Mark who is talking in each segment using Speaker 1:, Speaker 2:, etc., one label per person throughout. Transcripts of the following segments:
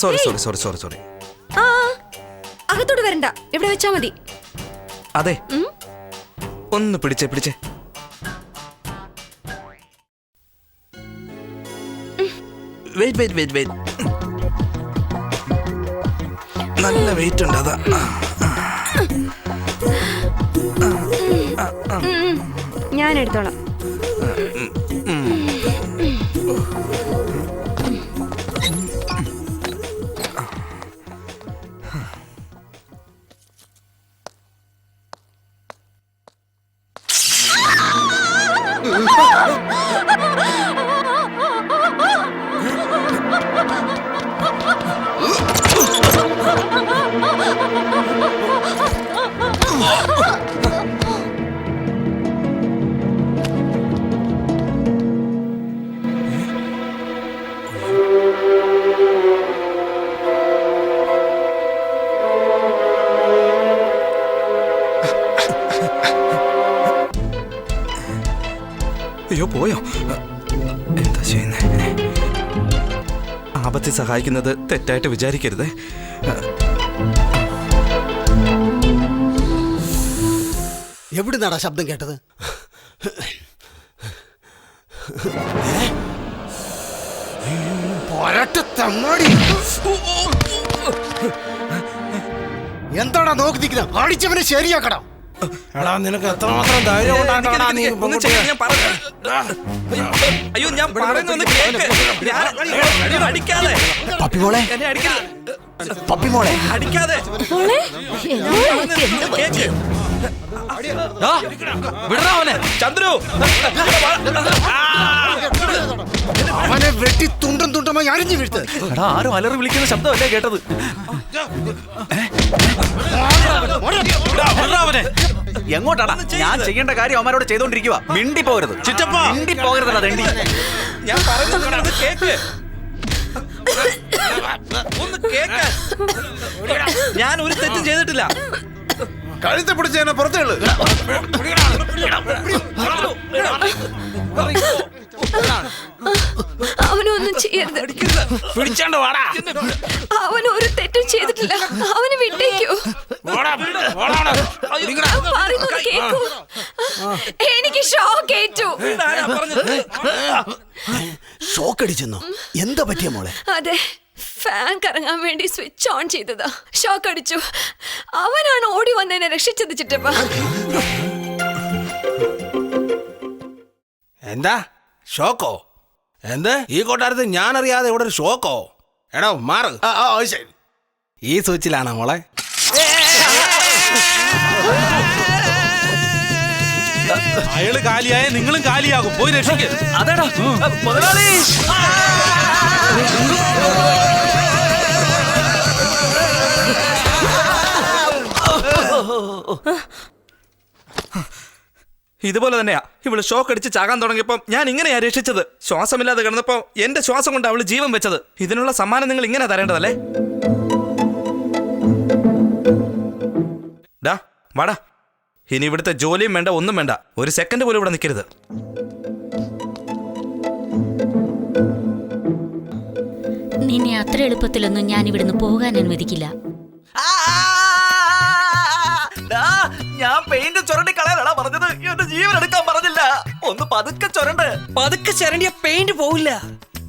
Speaker 1: Sorry sorry sorry sorry sorry.
Speaker 2: ആ അകത്തോട്ട് വരണ്ട, ഇവിടെ വെച്ചാ മതി.
Speaker 1: അതെ, ഒന്ന് പിടിച്ചേ പിടിച്ചേ. Wait wait wait wait. നല്ല വെയിറ്റ് ഉണ്ട്, അതാ.
Speaker 2: ഞാൻ എടുത്തോളാം.
Speaker 1: അയ്യോ പോയോ? എന്താ ചെയ്യുന്നേ? ആപത്തിൽ സഹായിക്കുന്നത് തെറ്റായിട്ട് വിചാരിക്കരുത്.
Speaker 3: എവിടുന്നാടാ ശബ്ദം കേട്ടത്? എന്താടാ നോക്കി നിൽക്കുന്നത്? അടിച്ചവനെ ശരിയാക്കണം.
Speaker 4: എടാ നിനക്ക് എത്രമാത്രം ധൈര്യം ഉണ്ടായിട്ടാണ് നീ
Speaker 1: അയ്യോ ഞാൻ പറയുന്നൊന്ന് കേക്ക്. അടിക്കാതെ
Speaker 3: പപ്പിമോളെ, പപ്പിമോളെ
Speaker 1: അടിക്കാതെ കേക്ക്. വിടറാവനെ ചന്ദ്രു.
Speaker 3: അവനെ വെട്ടി തുണ്ടം തുണ്ടമായി അരിഞ്ഞു വീഴ്ത്ത്.
Speaker 1: ആരും അലറി വിളിക്കുന്ന ശബ്ദമല്ലേ കേട്ടത്?
Speaker 5: എങ്ങോട്ടാണ്? ഞാൻ ചെയ്യേണ്ട കാര്യം അവന്മാരോട് ചെയ്തോണ്ടിരിക്കുക. മിണ്ടി പോകരുത് ചിറ്റപ്പ, മിണ്ടി പോകരുതല്ല തെണ്ടി.
Speaker 1: ഞാൻ പറയുന്നത് കേക്ക്. ഒന്ന് കേക്ക്. ഞാൻ ഒരു തെറ്റും ചെയ്തിട്ടില്ല.
Speaker 4: കഴുത്തെ പിടിച്ച് എന്നെ പുറത്തുള്ളു.
Speaker 2: അവനൊന്നും ചെയ്യരുത്.
Speaker 4: പിടിച്ചോണ്ട് വാടാ.
Speaker 2: അവനൊരു തെറ്റും ചെയ്തിട്ടില്ല. അവന് വിട്ടേക്കോ. പറയുന്നത് കേക്കൂ. എനിക്ക് ഷോക്ക് ഏറ്റു.
Speaker 3: ഷോക്ക് അടിച്ചെന്നോ? എന്താ പറ്റിയ മോളെ?
Speaker 2: അതെ, ഫാൻ കറങ്ങാൻ വേണ്ടി സ്വിച്ച് ഓൺ ചെയ്തതാ. ഷോക്ക് അടിച്ചു. അവനാണ് ഓടി വന്നതിനെ രക്ഷിച്ചത് ചിറ്റപ്പ.
Speaker 4: എന്താ ഷോക്കോ? എന്ത് ഈ കൊട്ടാരത്ത് ഞാൻ അറിയാതെ ഇവിടെ ഒരു ഷോക്കോ? എടോ മാറ്. ശരി, ഈ സ്വിച്ചിലാണോ മോളെ?
Speaker 6: അയാള് കാലിയായ നിങ്ങളും കാലിയാകും. പോയി രക്ഷിക്ക്.
Speaker 5: അതേടാ മുതലാളി.
Speaker 1: ഇതുപോലെ തന്നെയാ ഇവള് ഷോക്ക് അടിച്ച് ചാകാൻ തുടങ്ങിയപ്പോ ഞാൻ ഇങ്ങനെയാ രക്ഷിച്ചത്. ശ്വാസമില്ലാതെ കിടന്നപ്പോ എന്റെ ശ്വാസം കൊണ്ട് അവള് ജീവൻ വെച്ചത്. ഇതിനുള്ള സമ്മാനം നിങ്ങൾ ഇങ്ങനെ തരേണ്ടതല്ലേ? ഡാ വാടാ. ഇനി ഇവിടുത്തെ ജോലിയും വേണ്ട, ഒന്നും വേണ്ട. ഒരു സെക്കൻഡ് പോലും ഇവിടെ നിൽക്കരുത്.
Speaker 7: നിന്നെ അത്ര എളുപ്പത്തിലൊന്നും ഞാൻ ഇവിടുന്ന് പോകാൻ അനുവദിക്കില്ല.
Speaker 5: ഞാൻ പെയിന്റ് ചുരണ്ടി കളയാനാണ് പറഞ്ഞത്. എന്റെ ജീവൻ എടുക്കാൻ പറഞ്ഞില്ല. ഒന്ന് പതുക്കെ ചുരണ്ട്.
Speaker 1: പതുക്കെ ചരണ്ടിയ പെയിന്റ് പോവില്ല.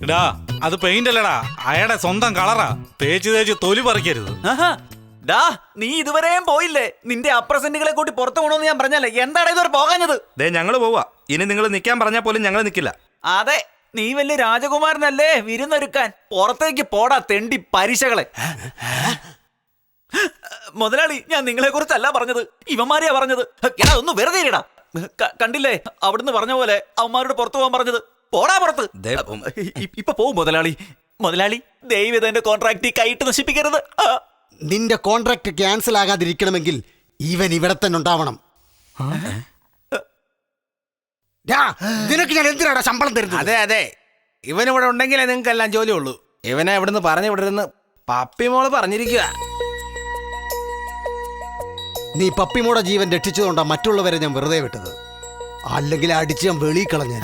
Speaker 6: എടാ അത് പെയിന്റ് അല്ലടാ, അയാളുടെ സ്വന്തം കളറാ. തേച്ച് തേച്ച് തൊലി പറിക്കരുത്.
Speaker 5: ഡാ നീ ഇതുവരെയും പോയില്ലേ? നിന്റെ അപ്രസന്റുകളെ കൂട്ടി പുറത്തു പോകണമെന്ന് ഞാൻ പറഞ്ഞല്ലേ. എന്താണ് ഇതുവരെ പോകാഞ്ഞത്?
Speaker 1: ദേ ഞങ്ങള് പോവാ. ഇനി നിങ്ങൾ നിൽക്കാൻ പറഞ്ഞാൽ പോലും ഞങ്ങൾ നിൽക്കില്ല.
Speaker 5: അതെ, നീ വലിയ രാജകുമാരനല്ലേ വിരുന്നൊരുക്കാൻ. പുറത്തേക്ക് പോടാ തെണ്ടി പരിശകളെ. മുതലാളി, ഞാൻ നിങ്ങളെ കുറിച്ചല്ല പറഞ്ഞത്, ഇവന്മാരെയാ പറഞ്ഞത്. എടാ ഒന്ന് വെറുതെ ഇടാ. കണ്ടില്ലേ അവിടുന്ന് പറഞ്ഞ പോലെ അവന്മാരോട് പുറത്തു പോകാൻ പറഞ്ഞത്. പോടാ പുറത്ത്. ഇപ്പൊ പോവും മുതലാളി. മുതലാളി ദൈവം എന്റെ കോൺട്രാക്ട് കൈയിട്ട് നശിപ്പിക്കരുത്.
Speaker 3: നിന്റെ കോൺട്രാക്ട് ക്യാൻസൽ ആകാതിരിക്കണമെങ്കിൽ ഇവൻ ഇവിടെ തന്നെ ഉണ്ടാവണം. നിനക്ക് ഞാൻ എന്തിനാടാ ശമ്പളം തരുന്നത്?
Speaker 4: അതെ അതെ, ഇവനിവിടെ ഉണ്ടെങ്കിലേ നിങ്ങൾക്ക് എല്ലാം ജോലി ഉള്ളൂ. ഇവനെ ഇവിടുന്ന് പറഞ്ഞു വിടരുന്ന് പപ്പിമോള് പറഞ്ഞിരിക്കുക.
Speaker 3: നീ പപ്പിമോടെ ജീവൻ രക്ഷിച്ചതുകൊണ്ടാ മറ്റുള്ളവരെ ഞാൻ വെറുതെ വിട്ടത്. അല്ലെങ്കിൽ അടിച്ച് ഞാൻ വെളിയിൽ കളഞ്ഞ.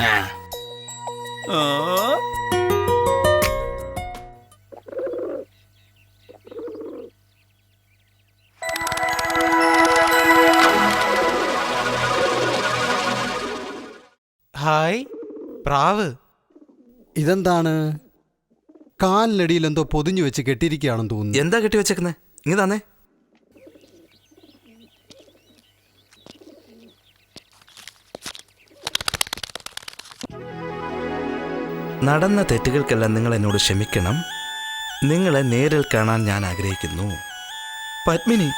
Speaker 6: പ്രാവ്.
Speaker 3: ഇതെന്താണ്? കാലിനടിയിൽ എന്തോ പൊതിഞ്ഞു വെച്ച് കെട്ടിയിരിക്കുകയാണെന്ന് തോന്നുന്നു.
Speaker 1: എന്താ കെട്ടി വെച്ചേക്കുന്നേ? ഇങ്ങ് തന്നെ. നടന്ന തെറ്റുകൾക്കെല്ലാം നിങ്ങൾ എന്നോട് ക്ഷമിക്കണം. നിങ്ങളെ നേരിൽ കാണാൻ ഞാൻ ആഗ്രഹിക്കുന്നു. പത്മിനി.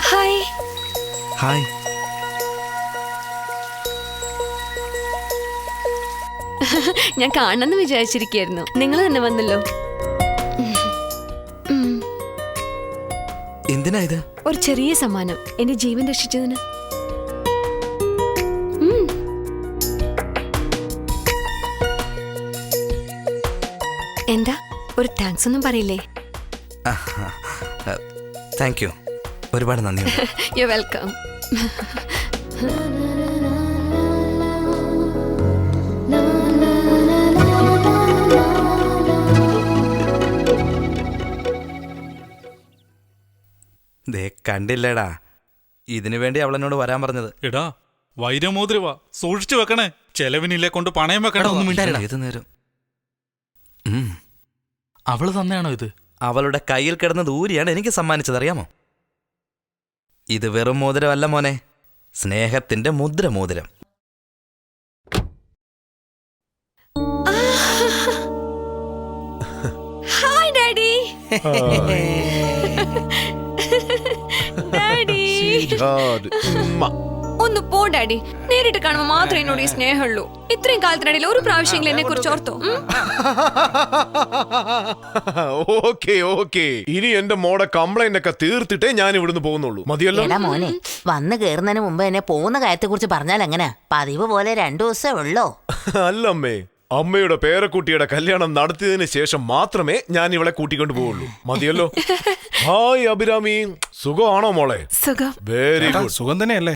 Speaker 2: ഹായ്.
Speaker 1: ഹായ്.
Speaker 2: ഞാൻ കാണണമെന്ന് വിചാരിച്ചിരിക്കായിരുന്നു. നിങ്ങൾ തന്നെ വന്നല്ലോ.
Speaker 1: എന്തിനാ ഇത്?
Speaker 2: ഒരു ചെറിയ സമ്മാനം, എന്റെ ജീവൻ രക്ഷിച്ചതിന്. എന്താ ഒരു താങ്ക്സ് ഒന്നും പറയില്ലേ?
Speaker 1: Thank you. ഒരുപാട് നന്ദിയുണ്ട്.
Speaker 2: You welcome.
Speaker 1: ദേ കണ്ടില്ലേടാ, ഇതിനു വേണ്ടി അവളെന്നോട് വരാൻ പറഞ്ഞത്.
Speaker 6: എടാ വൈരമോതിരവാ, സൂക്ഷിച്ചു വെക്കണേ. ചെലവിനില്ലേ കൊണ്ട് പണയം വെക്കണ.
Speaker 1: ഏത് നേരം
Speaker 5: അവള് തന്നെയാണോ ഇത്?
Speaker 1: അവളുടെ കയ്യിൽ കിടന്ന ദൂരിയാണ് എനിക്ക് സമ്മാനിച്ചത്, അറിയാമോ? ഇത് വെറും മോതിരമല്ല മോനെ, സ്നേഹത്തിന്റെ മുദ്ര മോതിരം.
Speaker 2: Hi daddy. ഡാഡി ഒന്ന് പോ ഡാഡി. നേരിട്ട് കാണുമ്പോ മാത്രമേ എന്നോട് ഈ സ്നേഹമുള്ളൂ. ഇത്രയും കാലത്തിനിടയിൽ ഒരു പ്രാവശ്യമെങ്കിലും എന്നെ കുറിച്ച് ഓർത്തോ?
Speaker 8: ഓക്കേ ഓക്കേ, ഇനി എന്റെ മോടെ കംപ്ലൈന്റ് ഒക്കെ തീർത്തിട്ടേ ഞാൻ ഇവിടുന്ന് പോകുന്നുള്ളൂ. മതിയല്ലോ?
Speaker 9: എടാ മോനെ, വന്ന് കേറുന്നതിന് മുമ്പ് എന്നെ പോകുന്ന കാര്യത്തെ കുറിച്ച് പറഞ്ഞാൽ എങ്ങനെ? പതിവ് പോലെ 2 ദിവസമേ ഉള്ളോ?
Speaker 8: അല്ലമ്മേ, അമ്മയുടെ പേരക്കുട്ടിയുടെ കല്യാണം നടത്തിയതിന് ശേഷം മാത്രമേ ഞാൻ ഇവളെ കൂട്ടിക്കൊണ്ട് പോവുള്ളൂ. മതിയല്ലോ? ഹായ് അഭിരാമി, സുഖമാണോ മോളെ?
Speaker 2: സുഖം.
Speaker 8: Very good.
Speaker 6: സുഖം തന്നെയല്ലേ?